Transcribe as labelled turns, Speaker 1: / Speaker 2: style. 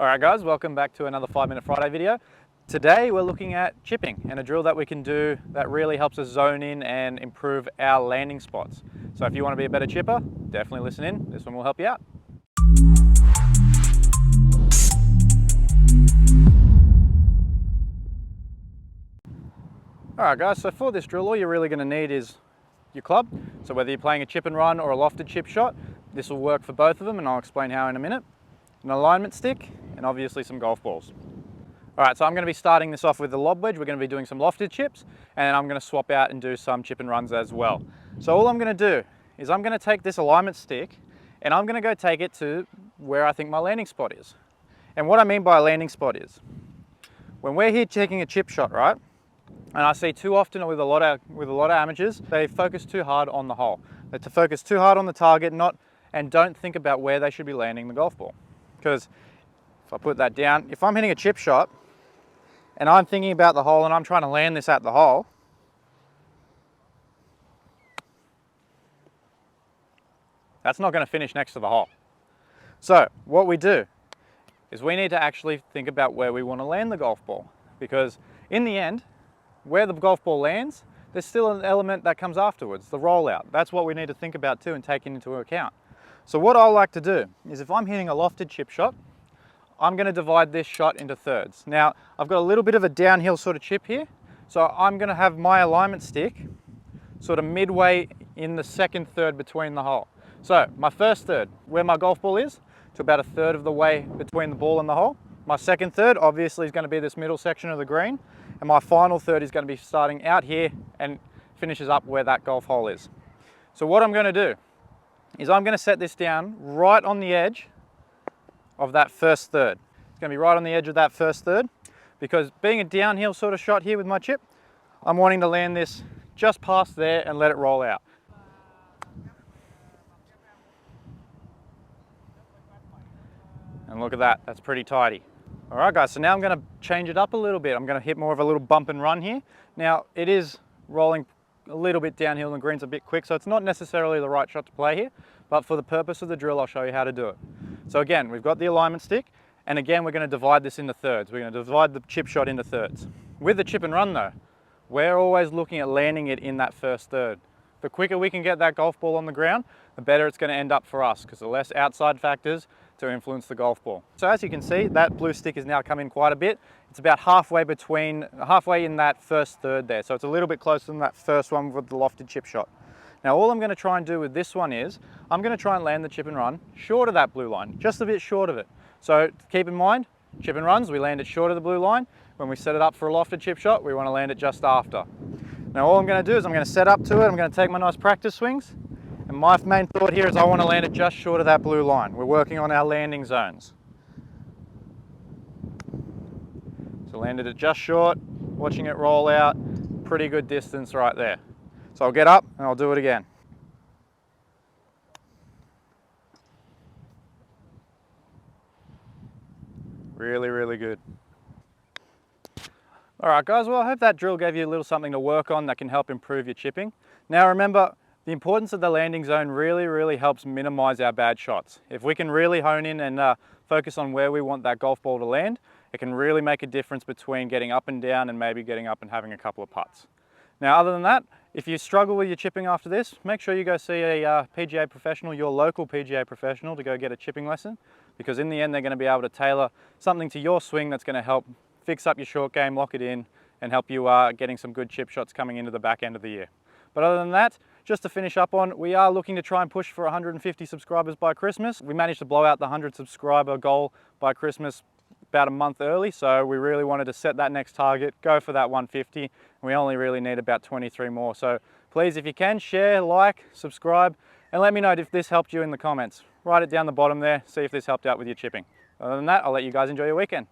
Speaker 1: Alright guys, welcome back to another 5-Minute Friday video. Today we're looking at chipping and a drill that we can do that really helps us zone in and improve our landing spots. So if you want to be a better chipper, definitely listen in. This one will help you out. Alright guys, so for this drill all you're really going to need is your club. So whether you're playing a chip and run or a lofted chip shot, this will work for both of them and I'll explain how in a minute. An alignment stick and obviously some golf balls. Alright, so I'm going to be starting this off with the lob wedge. We're going to be doing some lofted chips and I'm going to swap out and do some chip and runs as well. So all I'm going to do is I'm going to take this alignment stick and I'm going to go take it to where I think my landing spot is. And what I mean by a landing spot is, when we're here taking a chip shot, right? And I see too often with a lot of amateurs, they focus too hard on the hole. They focus too hard on the target and don't think about where they should be landing the golf ball. Because if I put that down, if I'm hitting a chip shot and I'm thinking about the hole and I'm trying to land this at the hole, that's not going to finish next to the hole. So what we do is we need to actually think about where we want to land the golf ball, because in the end, where the golf ball lands, there's still an element that comes afterwards, the rollout. That's what we need to think about too and take into account. So what I like to do is if I'm hitting a lofted chip shot, I'm going to divide this shot into thirds. Now, I've got a little bit of a downhill sort of chip here, so I'm going to have my alignment stick sort of midway in the second third between the hole. So my first third, where my golf ball is, to about a third of the way between the ball and the hole. My second third obviously is going to be this middle section of the green, and my final third is going to be starting out here and finishes up where that golf hole is. So what I'm going to do is I'm going to set this down right on the edge of that first third. It's going to be right on the edge of that first third, because being a downhill sort of shot here with my chip, I'm wanting to land this just past there and let it roll out. And look at that, that's pretty tidy. All right guys, so now I'm going to change it up a little bit. I'm going to hit more of a little bump and run here. Now it is rolling a little bit downhill and the green's a bit quick, so it's not necessarily the right shot to play here, but for the purpose of the drill I'll show you how to do it. So again, we've got the alignment stick, and again we're going to divide this into thirds. We're going to divide the chip shot into thirds. With the chip and run though, we're always looking at landing it in that first third. The quicker we can get that golf ball on the ground, the better it's going to end up for us, because the less outside factors to influence the golf ball. So as you can see, that blue stick has now come in quite a bit. It's about halfway in that first third there. So it's a little bit closer than that first one with the lofted chip shot. Now all I'm going to try and do with this one is, I'm going to try and land the chip and run short of that blue line, just a bit short of it. So keep in mind, chip and runs, we land it short of the blue line. When we set it up for a lofted chip shot, we want to land it just after. Now all I'm going to do is I'm going to set up to it, I'm going to take my nice practice swings, and my main thought here is I want to land it just short of that blue line. We're working on our landing zones. So landed it just short, watching it roll out, pretty good distance right there. So I'll get up and I'll do it again. Really, really good. All right guys, well I hope that drill gave you a little something to work on that can help improve your chipping. Now remember, the importance of the landing zone really helps minimize our bad shots. If we can really hone in and focus on where we want that golf ball to land, it can really make a difference between getting up and down and maybe getting up and having a couple of putts. Now other than that, if you struggle with your chipping after this, make sure you go see a PGA professional, your local PGA professional, to go get a chipping lesson, because in the end they're going to be able to tailor something to your swing that's going to help fix up your short game, lock it in, and help you getting some good chip shots coming into the back end of the year. But other than that, just to finish up on, we are looking to try and push for 150 subscribers by Christmas. We managed to blow out the 100 subscriber goal by Christmas about a month early, so we really wanted to set that next target, go for that 150, and we only really need about 23 more. So please, if you can, share, like, subscribe, and let me know if this helped you in the comments. Write it down the bottom there, see if this helped out with your chipping. Other than that, I'll let you guys enjoy your weekend.